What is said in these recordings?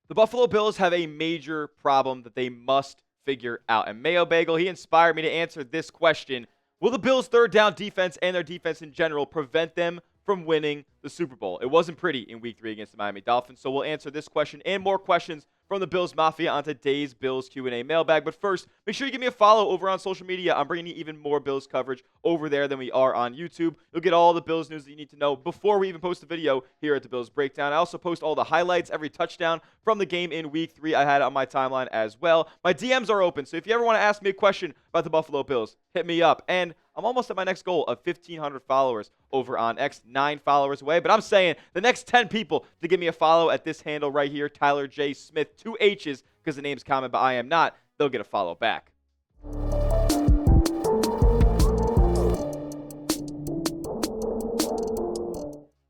The Buffalo Bills have a major problem that they must figure out. And Mayo Bagel, he inspired me to answer this question. Will the Bills' third down defense and their defense in general prevent them from winning the Super Bowl? It wasn't pretty in Week 3 against the Miami Dolphins, so we'll answer this question and more questions from the Bills Mafia on today's Bills Q&A mailbag. But first, make sure you give me a follow over on social media. I'm bringing you even more Bills coverage over there than we are on YouTube. You'll get all the Bills news that you need to know before we even post a video here at the Bills Breakdown. I also post all the highlights, every touchdown from the game in Week 3. I had it on my timeline as well. My DMs are open, so if you ever want to ask me a question about the Buffalo Bills, hit me up. And I'm almost at my next goal of 1,500 followers over on X, 9 followers away. But I'm saying the next 10 people to give me a follow at this handle right here, Tyler J. Smith, 2 H's, because the name's common, but I am not, they'll get a follow back.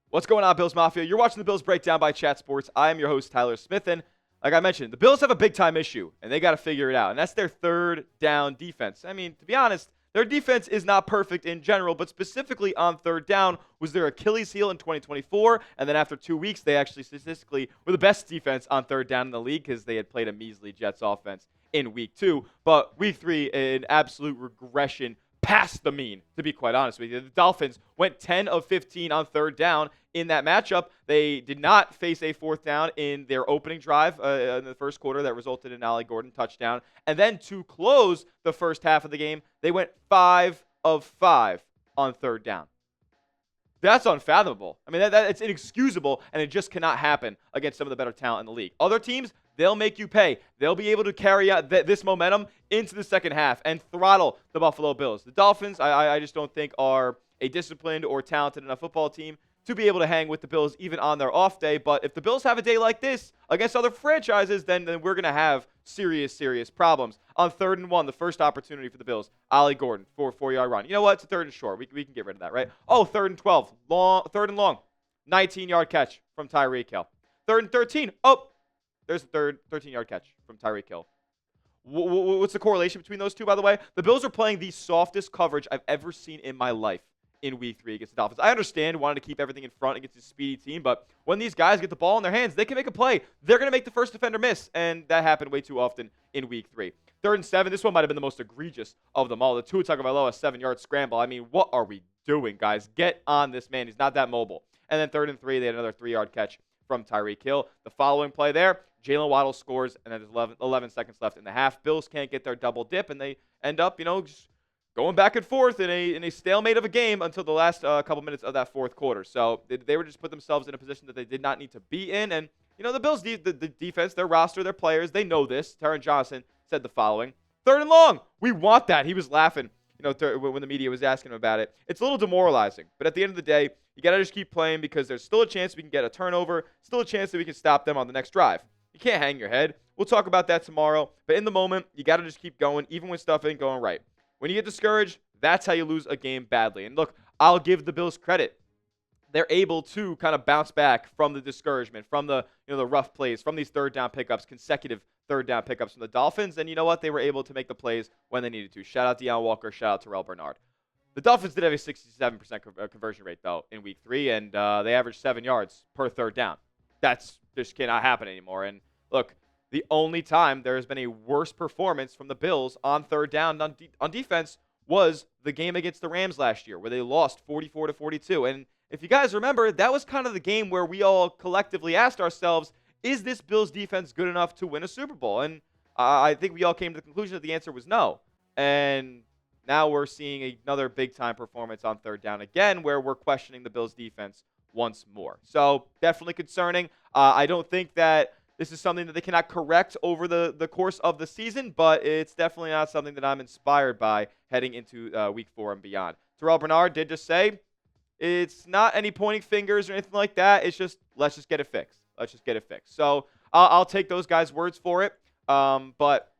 What's going on, Bills Mafia? You're watching the Bills Breakdown by Chat Sports. I am your host, Tyler Smith, and like I mentioned, the Bills have a big-time issue, and they got to figure it out, and that's their third down defense. I mean, to be honest, their defense is not perfect in general, but specifically on third down was their Achilles heel in 2024, and then after 2 weeks, they actually statistically were the best defense on third down in the league because they had played a measly Jets offense in Week 2. But Week 3, an absolute regression past the mean, to be quite honest with you. The Dolphins went 10 of 15 on third down in that matchup. They did not face a fourth down in their opening drive in the first quarter that resulted in Ollie Gordon touchdown. And then to close the first half of the game, they went 5 of 5 on third down. That's unfathomable. I mean, it's inexcusable, and it just cannot happen against some of the better talent in the league. Other teams, they'll make you pay. They'll be able to carry out this momentum into the second half and throttle the Buffalo Bills. The Dolphins, I just don't think are a disciplined or talented enough football team to be able to hang with the Bills even on their off day. But if the Bills have a day like this against other franchises, then we're going to have serious problems. On 3rd and 1, the first opportunity for the Bills, Ollie Gordon, 4-yard run. You know what? It's a 3rd and short. We can get rid of that, right? Oh, 3rd and 12, 3rd and long, 19-yard catch from Tyreek Hill. 3rd and 13, oh, there's a 13-yard catch from Tyreek Hill. What's the correlation between those two, by the way? The Bills are playing the softest coverage I've ever seen in my life in Week 3 against the Dolphins. I understand wanting to keep everything in front against a speedy team, but when these guys get the ball in their hands, they can make a play. They're going to make the first defender miss, and that happened way too often in Week 3. 3rd and 7, this one might have been the most egregious of them all. The Tua Tagovailoa 7-yard scramble. I mean, what are we doing, guys? Get on this man. He's not that mobile. And then 3rd and 3, they had another 3-yard catch from Tyreek Hill. The following play there, Jalen Waddle scores, and then there's 11 seconds left in the half. Bills can't get their double dip, and they end up, just going back and forth in a stalemate of a game until the last couple minutes of that fourth quarter. So they were just put themselves in a position that they did not need to be in. And, the Bills, the defense, their roster, their players, they know this. Taron Johnson said the following: 3rd and long. We want that. He was laughing, when the media was asking him about it. It's a little demoralizing. But at the end of the day, you got to just keep playing because there's still a chance we can get a turnover, still a chance that we can stop them on the next drive. You can't hang your head. We'll talk about that tomorrow. But in the moment, you got to just keep going, even when stuff ain't going right. When you get discouraged, that's how you lose a game badly. And look, I'll give the Bills credit. They're able to kind of bounce back from the discouragement, from the the rough plays, from these third down pickups, consecutive third down pickups from the Dolphins. And you know what? They were able to make the plays when they needed to. Shout out Deion Walker. Shout out Terrell Bernard. The Dolphins did have a 67% conversion rate, though, in Week 3, and they averaged 7 yards per third down. That's just cannot happen anymore. And look, the only time there has been a worse performance from the Bills on third down on defense was the game against the Rams last year, where they lost 44-42. And if you guys remember, that was kind of the game where we all collectively asked ourselves, is this Bills defense good enough to win a Super Bowl? And I think we all came to the conclusion that the answer was no. And now we're seeing another big-time performance on third down again, where we're questioning the Bills defense once more. So definitely concerning. I don't think that this is something that they cannot correct over the course of the season, but it's definitely not something that I'm inspired by heading into Week 4 and beyond. Terrell Bernard did just say it's not any pointing fingers or anything like that. It's just, let's just get it fixed. Let's just get it fixed. So I'll take those guys' words for it, but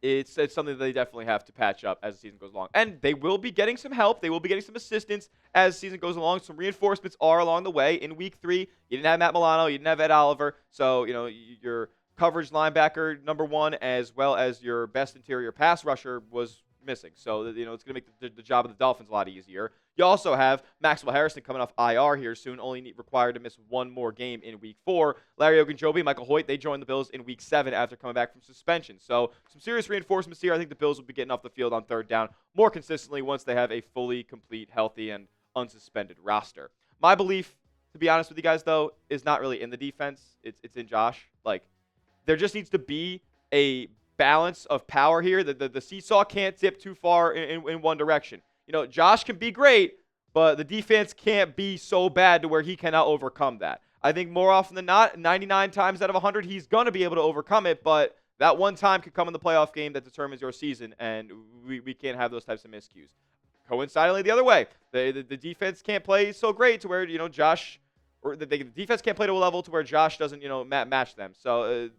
it's something that they definitely have to patch up as the season goes along. And they will be getting some help. They will be getting some assistance as the season goes along. Some reinforcements are along the way. In Week 3, you didn't have Matt Milano. You didn't have Ed Oliver. So, your coverage linebacker, number 1, as well as your best interior pass rusher was missing. So, it's going to make the job of the Dolphins a lot easier. You also have Maxwell Harrison coming off IR here soon, only required to miss one more game in Week 4. Larry Ogunjobi, Michael Hoyt, they joined the Bills in Week 7 after coming back from suspension. So some serious reinforcements here. I think the Bills will be getting off the field on third down more consistently once they have a fully complete, healthy, and unsuspended roster. My belief, to be honest with you guys, though, is not really in the defense. It's in Josh. Like, there just needs to be a balance of power here. The seesaw can't tip too far in one direction. You know, Josh can be great, but the defense can't be so bad to where he cannot overcome that. I think more often than not, 99 times out of 100, he's going to be able to overcome it, but that one time could come in the playoff game that determines your season, and we can't have those types of miscues. Coincidentally, the other way, the defense can't play so great to where, you know, Josh, or the defense can't play to a level to where Josh doesn't, you know, match them. So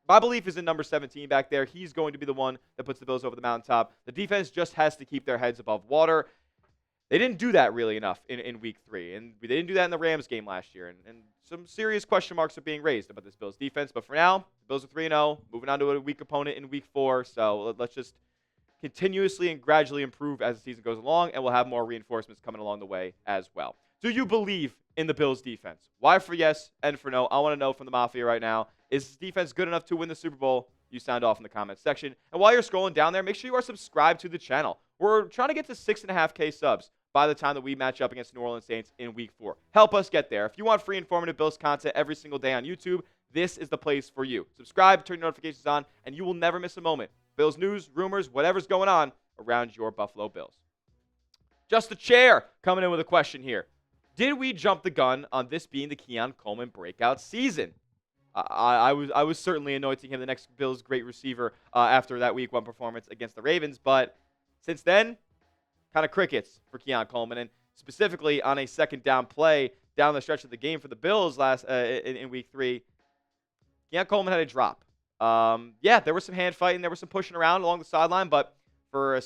my belief is in number 17 back there. He's going to be the one that puts the Bills over the mountaintop. The defense just has to keep their heads above water. They didn't do that really enough in Week 3, and they didn't do that in the Rams game last year. And some serious question marks are being raised about this Bills defense. But for now, the Bills are 3-0, moving on to a weak opponent in Week 4. So let's just continuously and gradually improve as the season goes along, and we'll have more reinforcements coming along the way as well. Do you believe in the Bills defense? Y for yes, N for no. I want to know from the Mafia right now. Is this defense good enough to win the Super Bowl? You sound off in the comments section. And while you're scrolling down there, make sure you are subscribed to the channel. We're trying to get to 6.5K subs by the time that we match up against New Orleans Saints in Week 4. Help us get there. If you want free informative Bills content every single day on YouTube, this is the place for you. Subscribe, turn your notifications on, and you will never miss a moment. Bills news, rumors, whatever's going on around your Buffalo Bills. Just a chair coming in with a question here. Did we jump the gun on this being the Keon Coleman breakout season? I was certainly anointing him the next Bills great receiver after that Week 1 performance against the Ravens, but since then, kind of crickets for Keon Coleman, and specifically on a second down play down the stretch of the game for the Bills in Week 3, Keon Coleman had a drop. Yeah, there was some hand fighting, there was some pushing around along the sideline, but for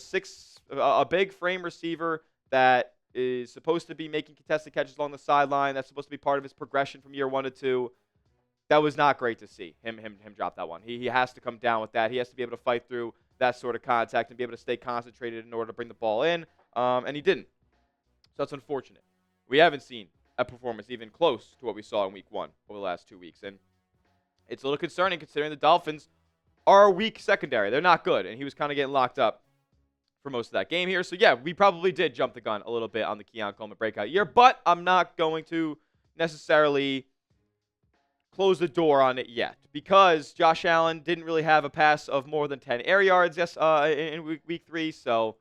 a big frame receiver that is supposed to be making contested catches along the sideline, that's supposed to be part of his progression from year 1 to 2, that was not great to see him drop that one. He has to come down with that. He has to be able to fight through that sort of contact and be able to stay concentrated in order to bring the ball in, and he didn't. So that's unfortunate. We haven't seen a performance even close to what we saw in Week 1 over the last 2 weeks, and it's a little concerning considering the Dolphins are a weak secondary. They're not good, and he was kind of getting locked up for most of that game here. So, yeah, we probably did jump the gun a little bit on the Keon Coleman breakout year, but I'm not going to necessarily close the door on it yet because Josh Allen didn't really have a pass of more than 10 air yards in Week 3, so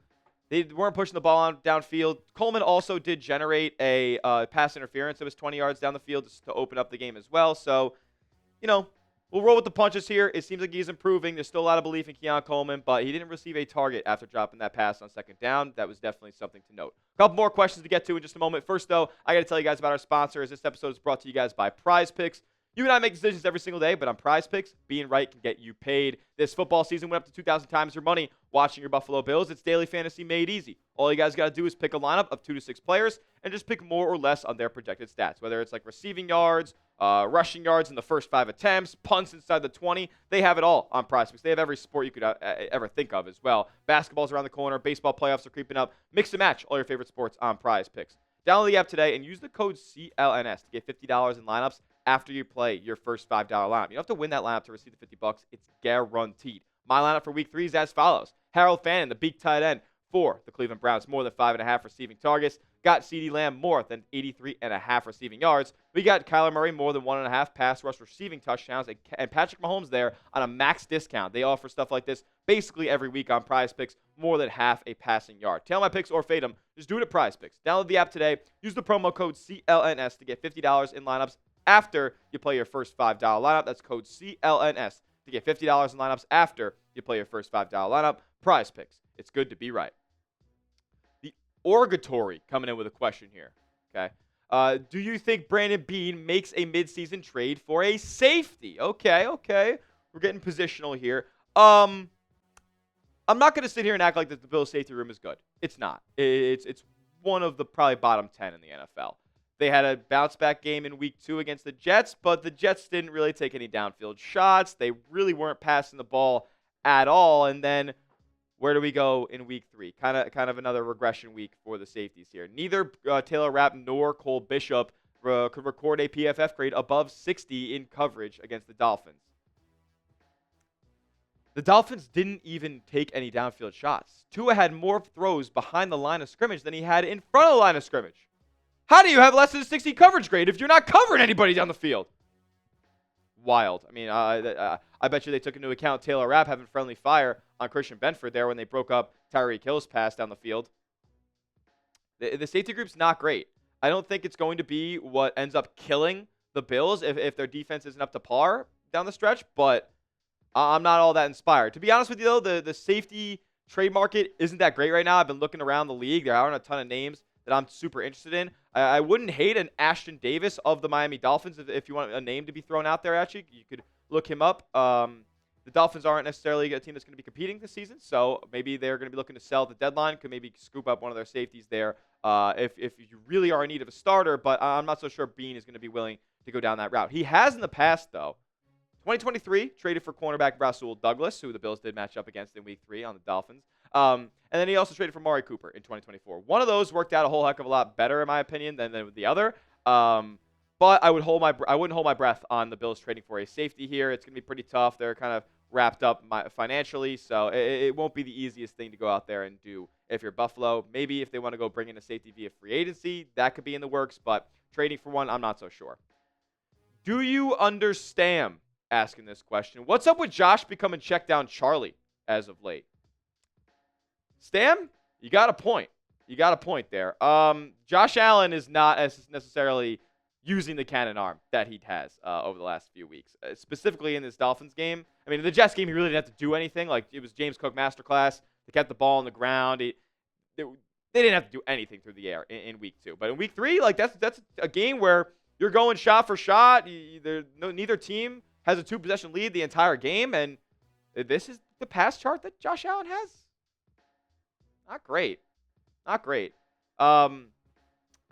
they weren't pushing the ball on downfield. Coleman also did generate a pass interference that was 20 yards down the field just to open up the game as well. So, you know, we'll roll with the punches here. It seems like he's improving. There's still a lot of belief in Keon Coleman, but he didn't receive a target after dropping that pass on second down. That was definitely something to note. A couple more questions to get to in just a moment. First, though, I got to tell you guys about our sponsor, as this episode is brought to you guys by Prize Picks. You and I make decisions every single day, but on Prize Picks, being right can get you paid. This football season went up to 2,000 times your money watching your Buffalo Bills. It's daily fantasy made easy. All you guys got to do is pick a lineup of 2 to 6 players and just pick more or less on their projected stats, whether it's like receiving yards, rushing yards in the first 5 attempts, punts inside the 20. They have it all on Prize Picks. They have every sport you could ever think of as well. Basketball's around the corner. Baseball playoffs are creeping up. Mix and match all your favorite sports on Prize Picks. Download the app today and use the code CLNS to get $50 in lineups after you play your first $5 lineup. You don't have to win that lineup to receive the $50. It's guaranteed. My lineup for Week 3 is as follows. Harold Fannin, the big tight end for the Cleveland Browns, more than 5.5 receiving targets. Got CeeDee Lamb more than 83.5 receiving yards. We got Kyler Murray more than 1.5 pass rush receiving touchdowns, and Patrick Mahomes there on a max discount. They offer stuff like this basically every week on Prize Picks, more than half a passing yard. Tail my picks or fade them, just do it at Prize Picks. Download the app today. Use the promo code CLNS to get $50 in lineups after you play your first $5 lineup. That's code CLNS to get $50 in lineups after you play your first $5 lineup. Prize Picks. It's good to be right. The Orgatory coming in with a question here. Okay. Do you think Brandon Beane makes a midseason trade for a safety? Okay. We're getting positional here. I'm not going to sit here and act like that the Bills safety room is good. It's not. It's one of the probably bottom 10 in the NFL. They had a bounce-back game in Week 2 against the Jets, but the Jets didn't really take any downfield shots. They really weren't passing the ball at all. And then Where do we go in week 3? Kind of another regression week for the safeties here. Neither Taylor Rapp nor Cole Bishop could record a PFF grade above 60 in coverage against the Dolphins. The Dolphins didn't even take any downfield shots. Tua had more throws behind the line of scrimmage than he had in front of the line of scrimmage. How do you have less than a 60 coverage grade if you're not covering anybody down the field? Wild. I mean, I bet you they took into account Taylor Rapp having friendly fire on Christian Benford there when they broke up Tyreek Hill's pass down the field. The safety group's not great. I don't think it's going to be what ends up killing the Bills if their defense isn't up to par down the stretch, but I'm not all that inspired. To be honest with you, though, the safety trade market isn't that great right now. I've been looking around the league. There aren't a ton of names that I'm super interested in. I wouldn't hate an Ashton Davis of the Miami Dolphins if you want a name to be thrown out there at you. You could look him up. The Dolphins aren't necessarily a team that's going to be competing this season, so maybe they're going to be looking to sell at the deadline. Could maybe scoop up one of their safeties there if you really are in need of a starter, but I'm not so sure Beane is going to be willing to go down that route. He has in the past, though. 2023, traded for cornerback Rasul Douglas, who the Bills did match up against in Week 3 on the Dolphins. And then he also traded for Mari Cooper in 2024. One of those worked out a whole heck of a lot better, in my opinion, than the other. But I wouldn't hold my breath on the Bills trading for a safety here. It's going to be pretty tough. They're kind of wrapped up financially, so it won't be the easiest thing to go out there and do if you're Buffalo. Maybe if they want to go bring in a safety via free agency, that could be in the works, but trading for one, I'm not so sure. Do you understand? Asking this question. What's up with Josh becoming checkdown Charlie as of late? Stam, you got a point. You got a point there. Josh Allen is not as necessarily using the cannon arm that he has over the last few weeks, specifically in this Dolphins game. I mean, in the Jets game, he really didn't have to do anything. Like, it was James Cook masterclass. They kept the ball on the ground. They didn't have to do anything through the air in week 2. But in week 3, like that's a game where you're going shot for shot. Neither team has a 2-possession lead the entire game, and this is the pass chart that Josh Allen has. Not great. Not great. I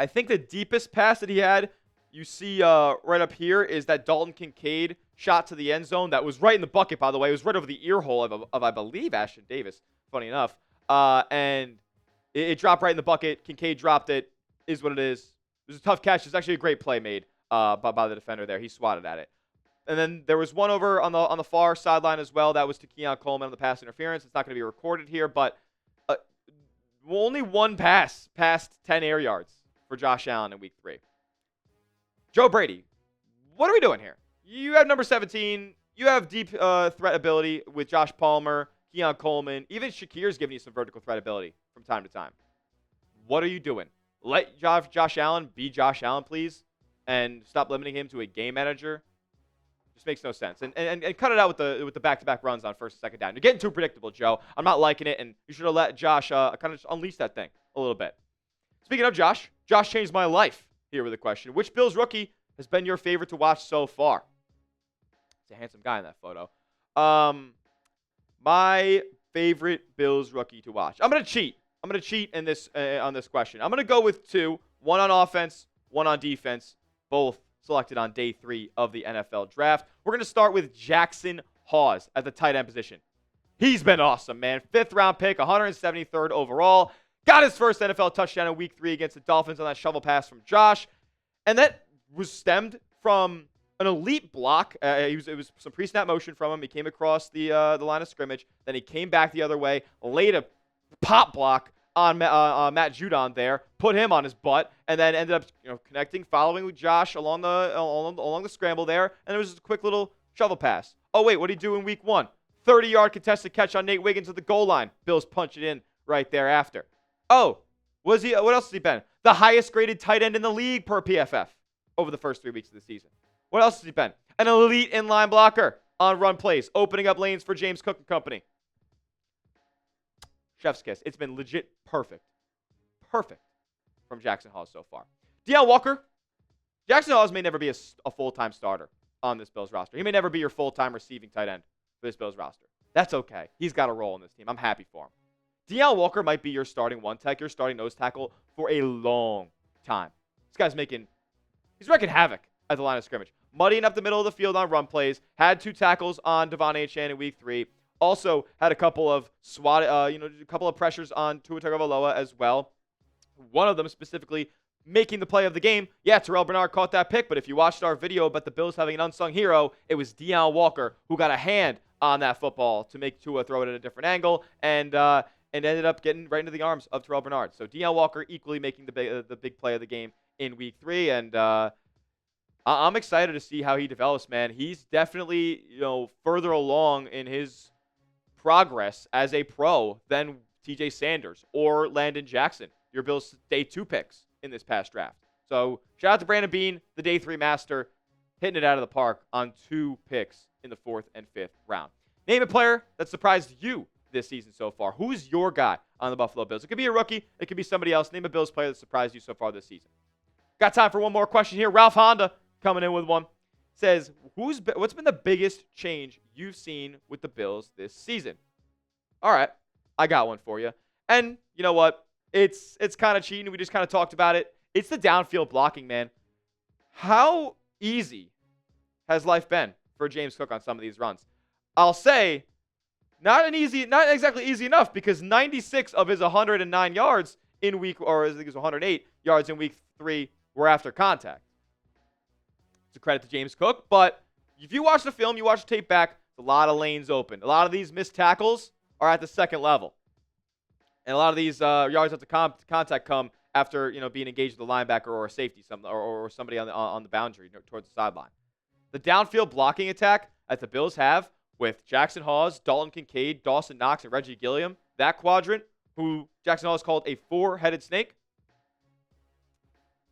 think the deepest pass that he had, you see right up here, is that Dalton Kincaid shot to the end zone. That was right in the bucket, by the way. It was right over the ear hole of I believe, Ashton Davis, funny enough. And it dropped right in the bucket. Kincaid dropped it. Is what it is. It was a tough catch. It's actually a great play made by the defender there. He swatted at it. And then there was one over on the far sideline as well. That was to Keon Coleman on the pass interference. It's not going to be recorded here, but only one pass past 10 air yards for Josh Allen in week 3. Joe Brady, what are we doing here? You have number 17. You have deep threat ability with Josh Palmer, Keon Coleman. Even Shakir's giving you some vertical threat ability from time to time. What are you doing? Let Josh Allen be Josh Allen, please, and stop limiting him to a game manager. Just makes no sense. And cut it out with the back-to-back runs on first and second down. You're getting too predictable, Joe. I'm not liking it, and you should have let Josh kind of just unleash that thing a little bit. Speaking of Josh changed my life here with a question. Which Bills rookie has been your favorite to watch so far? He's a handsome guy in that photo. My favorite Bills rookie to watch. I'm going to cheat. I'm going to cheat in this on this question. I'm going to go with 2. One on offense, one on defense. Both selected on day 3 of the NFL draft. We're going to start with Jackson Hawes at the tight end position. He's been awesome, man. 5th round pick, 173rd overall. Got his first NFL touchdown in week 3 against the Dolphins on that shovel pass from Josh. And that was stemmed from an elite block. It was some pre-snap motion from him. He came across the line of scrimmage. Then he came back the other way, laid a pop block on Matt Judon there, put him on his butt, and then ended up connecting, following with Josh along the scramble there, and it was just a quick little shovel pass. Oh, wait, what did he do in week 1? 30-yard contested catch on Nate Wiggins at the goal line. Bills punch it in right thereafter. Oh, what else has he been? The highest graded tight end in the league per PFF over the first 3 weeks of the season. What else has he been? An elite inline blocker on run plays, opening up lanes for James Cook and company. Chef's kiss. It's been legit perfect. Perfect from Jackson Hawes so far. Deion Walker. Jackson Hawes may never be a full-time starter on this Bills roster. He may never be your full-time receiving tight end for this Bills roster. That's okay. He's got a role in this team. I'm happy for him. Deion Walker might be your starting one-tech, your starting nose tackle for a long time. This guy's he's wreaking havoc at the line of scrimmage. Muddying up the middle of the field on run plays. Had 2 tackles on Devon Achane in week 3. Also had a couple of a couple of pressures on Tua Tagovailoa as well. One of them specifically making the play of the game. Yeah, Terrell Bernard caught that pick, but if you watched our video about the Bills having an unsung hero, it was Deion Walker who got a hand on that football to make Tua throw it at a different angle and ended up getting right into the arms of Terrell Bernard. So Deion Walker equally making the big play of the game in Week 3, and I'm excited to see how he develops, man. He's definitely further along in his progress as a pro than TJ Sanders or Landon Jackson, your Bills' day 2 picks in this past draft. So shout out to Brandon Beane, the day 3 master, hitting it out of the park on 2 picks in the 4th and 5th round. Name a player that surprised you this season so far. Who's your guy on the Buffalo Bills? It could be a rookie. It could be somebody else. Name a Bills player that surprised you so far this season. Got time for one more question here. Ralph Honda coming in with one. Says, what's been the biggest change you've seen with the Bills this season? All right, I got one for you. And you know what? It's kind of cheating. We just kind of talked about it. It's the downfield blocking, man. How easy has life been for James Cook on some of these runs? I'll say not exactly easy enough, because 96 of his 109 yards in I think it was 108 yards in Week 3 were after contact. It's a credit to James Cook, but if you watch the film, you watch the tape back, a lot of lanes open. A lot of these missed tackles are at the second level. And a lot of these yards after contact come after being engaged with a linebacker or a safety, or somebody on the boundary towards the sideline. The downfield blocking attack that the Bills have with Jackson Hawes, Dalton Kincaid, Dawson Knox, and Reggie Gilliam, that quadrant, who Jackson Hawes called a 4-headed snake,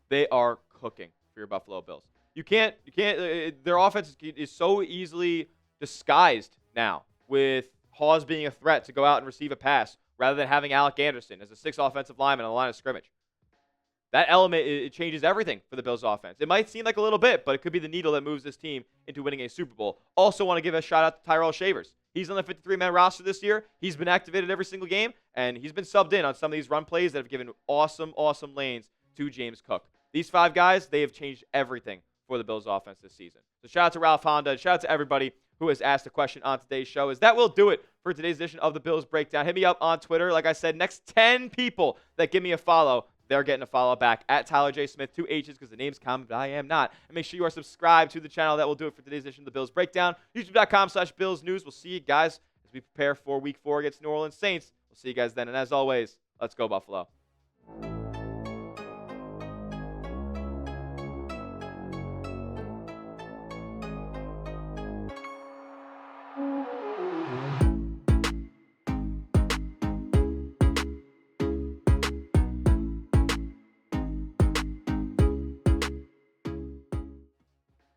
they are cooking for your Buffalo Bills. Their offense is so easily disguised now with Hawes being a threat to go out and receive a pass rather than having Alec Anderson as a 6th offensive lineman on the line of scrimmage. That element, it changes everything for the Bills offense. It might seem like a little bit, but it could be the needle that moves this team into winning a Super Bowl. Also want to give a shout out to Tyrell Shavers. He's on the 53-man roster this year. He's been activated every single game, and he's been subbed in on some of these run plays that have given awesome lanes to James Cook. These 5 guys, they have changed everything for the Bills offense this season. So shout out to Ralph Honda. Shout out to everybody who has asked a question on today's show. That will do it for today's edition of the Bills Breakdown. Hit me up on Twitter. Like I said, next 10 people that give me a follow, they're getting a follow back at Tyler J. Smith, 2 H's, because the name's common, but I am not. And make sure you are subscribed to the channel. That will do it for today's edition of the Bills Breakdown. YouTube.com/Bills News. We'll see you guys as we prepare for Week 4 against New Orleans Saints. We'll see you guys then. And as always, let's go Buffalo.